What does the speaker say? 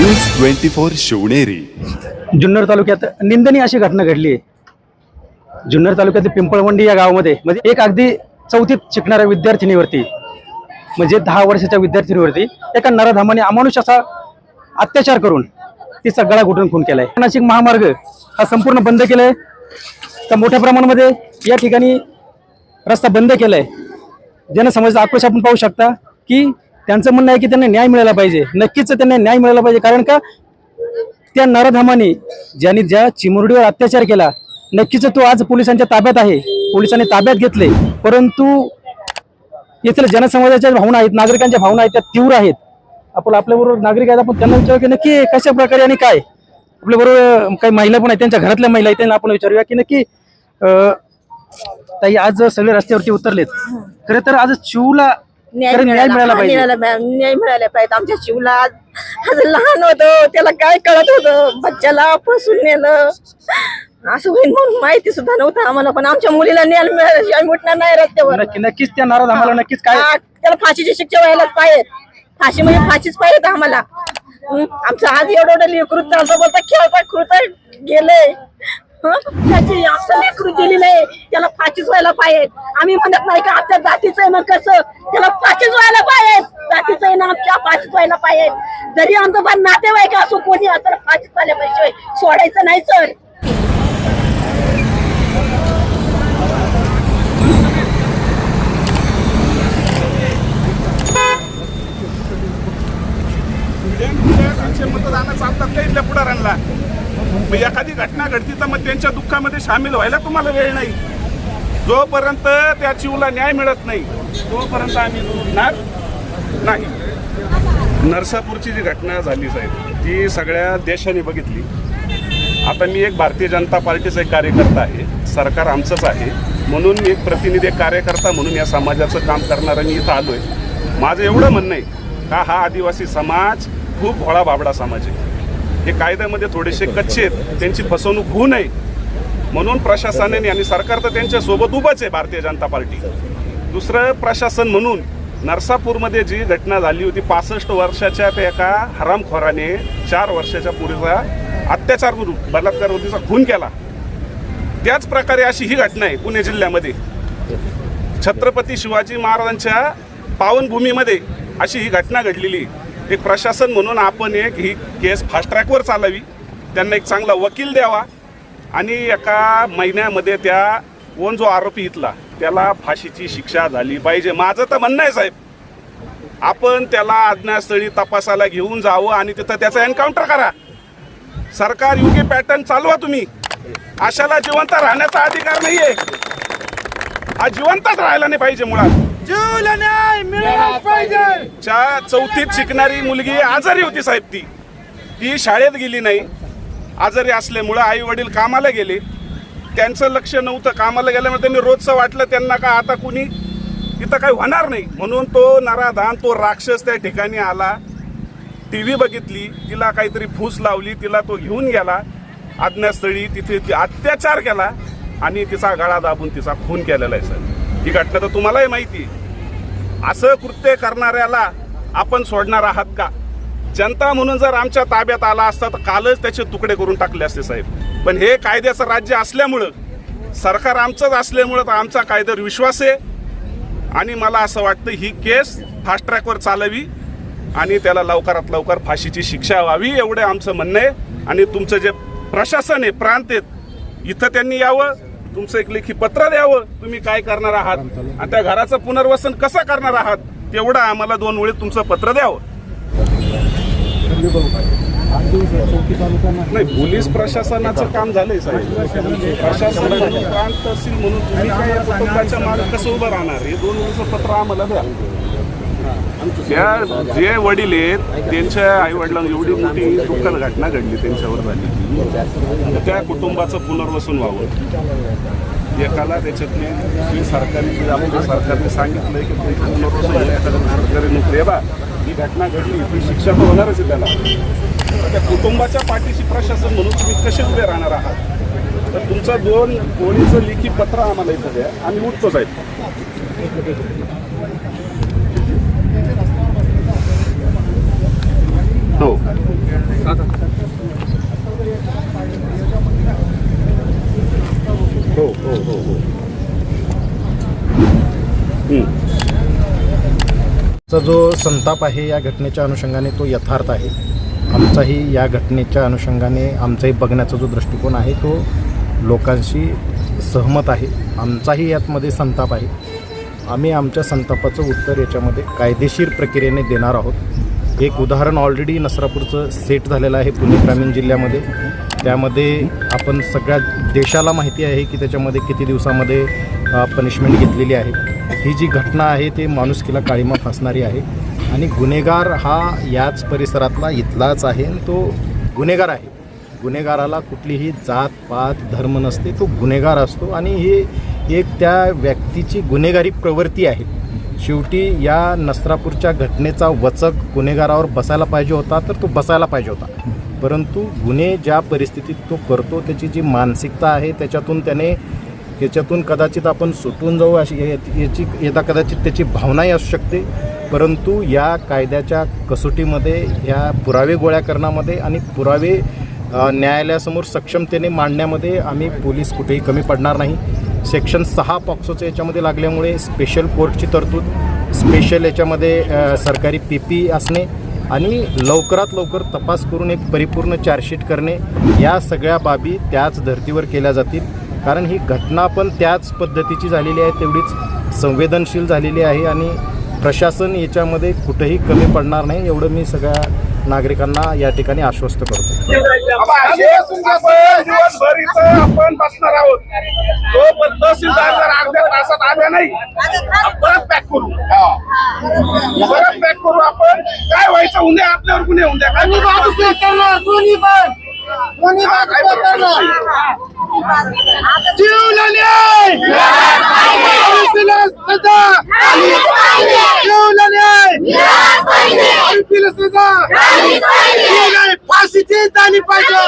News 24 Shivneri. Junnar तालुक्यात निंदनीय अशी घटना घडली आहे. जुन्नर तालुक्यातील पिंपळवंडी या गावामध्ये म्हणजे एक अगदी चौथीत शिकणाऱ्या विद्यार्थिनीवरती म्हणजे 10 वर्षाच्या विद्यार्थिनीवरती एका नराधमाने अमानुष असा अत्याचार करून तिचा गळा घुटून खून केलाय. नाशिक महामार्ग हा संपूर्ण बंद केलाय. तर मोठ्या प्रमाणामध्ये या ठिकाणी रस्ता बंद केलाय. जनसमाजाचा आक्रोश आपण पाहू शकता की त्यांचं म्हणणं आहे की त्यांना न्याय मिळाला पाहिजे. नक्कीच त्यांना न्याय मिळाला पाहिजे, कारण का त्या नराधमाने ज्यांनी ज्या चिमुरडीवर अत्याचार केला नक्कीच तो आज पोलिसांच्या ताब्यात आहे. पोलिसांनी ताब्यात घेतले, परंतु येथील जनसमाजाच्या भावना आहेत, नागरिकांच्या भावना आहेत, त्या तीव्र आहेत. आपल्याबरोबर नागरिक आहेत, आपण त्यांना विचारू की नक्की कशा प्रकारे आणि काय. आपल्याबरोबर काही महिला पण आहेत, त्यांच्या घरातल्या महिला आहेत, त्यांना आपण विचारूया की नक्की ताई आज सगळे रस्त्यावरती उतरलेत. खरं तर आज शिवला न्याय मिळाला पाहिजे. न्याय मिळाला पाहिजे. आमच्या शिवला आज लहान होतं, त्याला काय कळत होतं, बच्चाला फसून नेलं असं होईल म्हणून माहिती सुद्धा नव्हतं आम्हाला. पण आमच्या मुलीला न्याय मिळाल्याशिवाय उठणार नाही रस्त्यावर. नक्कीच त्या नराधमाला नक्कीच काय त्याला फाशीची शिक्षा व्हायलाच पाहिजे. फाशी म्हणजे फाशीच पाहिजे आम्हाला. आमचं आज एवढं लेकरू चालतं बोलता खेळता खुळता गेलंय. त्याची आमचं लेकरू दिलेलं आहे, त्याला फाशीच व्हायला पाहिजे. आम्ही म्हणत नाही का आमच्या जातीचं आहे, मग कसं त्याला फाशीच व्हायला पाहिजे. जातीचं आहे ना, आमच्या फाशीच व्हायला पाहिजे. जरी आमचं पण नातेवाईक असो कोणी असं फाशीच व्हायला पाहिजे, सोडायचं नाही सर. मतदान चालतात का इथल्या पुढाऱ्यांना. एखादी घटना घडती तर मग त्यांच्या दुःखामध्ये सामील व्हायला तुम्हाला वेळ नाही. जोपर्यंत त्या चिवला न्याय मिळत नाही तोपर्यंत आम्ही उठणार नाही. नरसापूरची जी घटना झाली साहेब ती सगळ्या देशाने बघितली. आता मी एक भारतीय जनता पार्टीचा एक कार्यकर्ता आहे, सरकार आमचंच आहे, म्हणून मी एक प्रतिनिधी कार्यकर्ता म्हणून या समाजाचं काम करणारा मी इथं आलोय. माझं एवढं म्हणणं आहे का हा आदिवासी समाज खूप भोळा बाबडा समाज आहे. हे कायद्यामध्ये थोडेसे कच्चे आहेत, त्यांची फसवणूक होऊ नये म्हणून प्रशासनाने आणि सरकार तर त्यांच्या सोबत उभंच आहे भारतीय जनता पार्टी. दुसरं प्रशासन म्हणून नरसापूरमध्ये जी घटना झाली होती 65 वर्षाच्या त्या एका हरामखोराने 4 वर्षाच्या मुलीचा अत्याचार करून बलात्कार तिचा खून केला. त्याच प्रकारे अशी ही घटना आहे पुणे जिल्ह्यामध्ये. छत्रपती शिवाजी महाराजांच्या पावनभूमीमध्ये अशी ही घटना घडलेली. एक प्रशासन म्हणून आपण एक ही केस फास्ट ट्रॅकवर चालावी, त्यांना एक चांगला वकील द्यावा आणि एका महिन्यामध्ये त्या कोण जो आरोपी इथला त्याला फाशीची शिक्षा झाली पाहिजे. माझं तर म्हणणं आहे साहेब, आपण त्याला अज्ञातस्थळी तपासाला घेऊन जावं आणि तिथं त्याचा एन्काउंटर करा. सरकार योग्य पॅटर्न चालवा. तुम्ही अशाला जिवंत राहण्याचा अधिकार नाहीये. हा जिवंतच राहायला नाही पाहिजे. मुळात जीवला न्याय मिळाला पाहिजे. 4थीत शिकणारी मुलगी आजारी होती साहेब, ती शाळेत गेली नाही. आजारी असल्यामुळं आई वडील कामाला गेले, त्यांचं लक्ष नव्हतं. कामाला गेल्यामुळे त्यांनी रोजचं वाटलं त्यांना का आता कुणी इथं काही होणार नाही म्हणून तो नराधान तो राक्षस त्या ठिकाणी आला. TV बघितली, तिला काहीतरी फूस लावली, तिला तो घेऊन गेला अज्ञातस्थळी, तिथे अत्याचार केला आणि तिचा गळा दाबून तिचा खून केलेला आहे सर. ही घटना तर तुम्हालाही माहिती आहे. असं कृत्य करणाऱ्याला आपण सोडणार आहात का? जनता म्हणून जर आमच्या ताब्यात आला असता तर कालच त्याचे तुकडे करून टाकले असते साहेब. पण हे कायद्याचं राज्य असल्यामुळं, सरकार आमचंच असल्यामुळं तर आमचा कायद्यावर विश्वास आहे आणि मला असं वाटतं ही केस फास्ट ट्रॅकवर चालावी आणि त्याला लवकरात लवकर फाशीची शिक्षा व्हावी एवढं आमचं म्हणणं आहे. आणि तुमचं जे प्रशासन आहे, प्रांत आहेत, इथं त्यांनी यावं, तुमचं एक लेखी पत्र द्यावं, तुम्ही काय करणार आहात आणि त्या घराचं पुनर्वसन कसं करणार आहात तेवढं आम्हाला 2 वेळेस तुमचं पत्र द्यावं. नाही, पोलीस प्रशासनाचं काम झालंय साहेब. प्रशासनाचं प्रांत तहसील म्हणून तुम्ही काय या कुटुंबाच्या मागे कसं उभं राहणार हे 2 वेळेचं पत्र आम्हाला द्या. त्या जे वडील आहेत त्यांच्या आई वडिलांना एवढी मोठी दुःखद घटना घडली त्यांच्यावर झाली, त्या कुटुंबाचं पुनर्वसन व्हावं. एकाला त्याच्यातली सरकारने सांगितलंय की पुनर्वसन एखाद्या सरकारी नोकरी बा ही घटना घडली ती शिक्षा तर होणारच आहे त्याला. त्या कुटुंबाच्या पाठीशी प्रशासन म्हणून तुम्ही कसे उभे राहणार आहात? तर तुमचं 2 ओळीचं लेखी पत्र आम्हाला इथं द्या, आम्ही उठतो साहेब. हो. हो हो हो हो चा जो संताप आहे या घटनेच्या अनुषंगाने तो यथार्थ आहे. आमचाही या घटनेच्या अनुषंगाने आमचाही बघण्याचा जो दृष्टिकोन आहे तो लोकांशी सहमत आहे. आमचाही यातमध्ये संताप आहे. आम्ही आमच्या संतापाचं उत्तर याच्यामध्ये कायदेशीर प्रक्रियेने देणार आहोत. एक उदाहरण ऑलरेडी नसरापूरचं सेट झालेलं आहे पुणे ग्रामीण जिल्ह्यामध्ये. त्यामध्ये आपण सगळ्या देशाला माहिती आहे की त्याच्यामध्ये किती दिवसामध्ये पनिशमेंट घेतलेली आहे. ही जी घटना आहे ते माणुसकीला काळिमा फासणारी आहे आणि गुन्हेगार हा याच परिसरातला इथलाच आहे आणि तो गुन्हेगार आहे. गुन्हेगाराला कुठलीही जात पात धर्म नसते, तो गुन्हेगार असतो आणि हे एक त्या व्यक्तीची गुन्हेगारी प्रवृत्ती आहे. शेवटी या नसरापूरच्या घटनेचा वचक गुन्हेगारावर बसायला पाहिजे होता तर तो बसायला पाहिजे होता, परंतु गुन्हे ज्या परिस्थितीत तो करतो त्याची जी मानसिकता आहे त्याच्यातून कदाचित आपण सुटून जाऊ अशी याची कदाचित त्याची भावनाही असू शकते. परंतु या कायद्याच्या कसोटीमध्ये ह्या पुरावे गोळा करण्यामध्ये आणि पुरावे न्यायालयासमोर सक्षमतेने मांडण्यामध्ये आम्ही पोलीस कुठेही कमी पडणार नाही. सेक्शन 6 पॉक्सोचं याच्यामध्ये लागल्यामुळे स्पेशल कोर्टची तरतूद, स्पेशल याच्यामध्ये सरकारी PP असणे आणि लवकरात लवकर तपास करून एक परिपूर्ण चार्जशीट करणे, या सगळ्या बाबी त्याच धर्तीवर केल्या जातील. कारण ही घटना पण त्याच पद्धतीची झालेली आहे, तेवढीच संवेदनशील झालेली आहे आणि प्रशासन याच्यामध्ये कुठेही कमी पडणार नाही एवढं मी सगळ्या नागरिकांना या ठिकाणी आश्वस्त करतो. दिवसभर इथं आपण बसणार आहोत. तो तहसीलदार जर अर्ध्या तासात आला नाही परत पॅक करू आपण. काय व्हायचं उद्या आपल्यावर गुन्हे होऊन द्या. फाशीची झाली पाहिजे.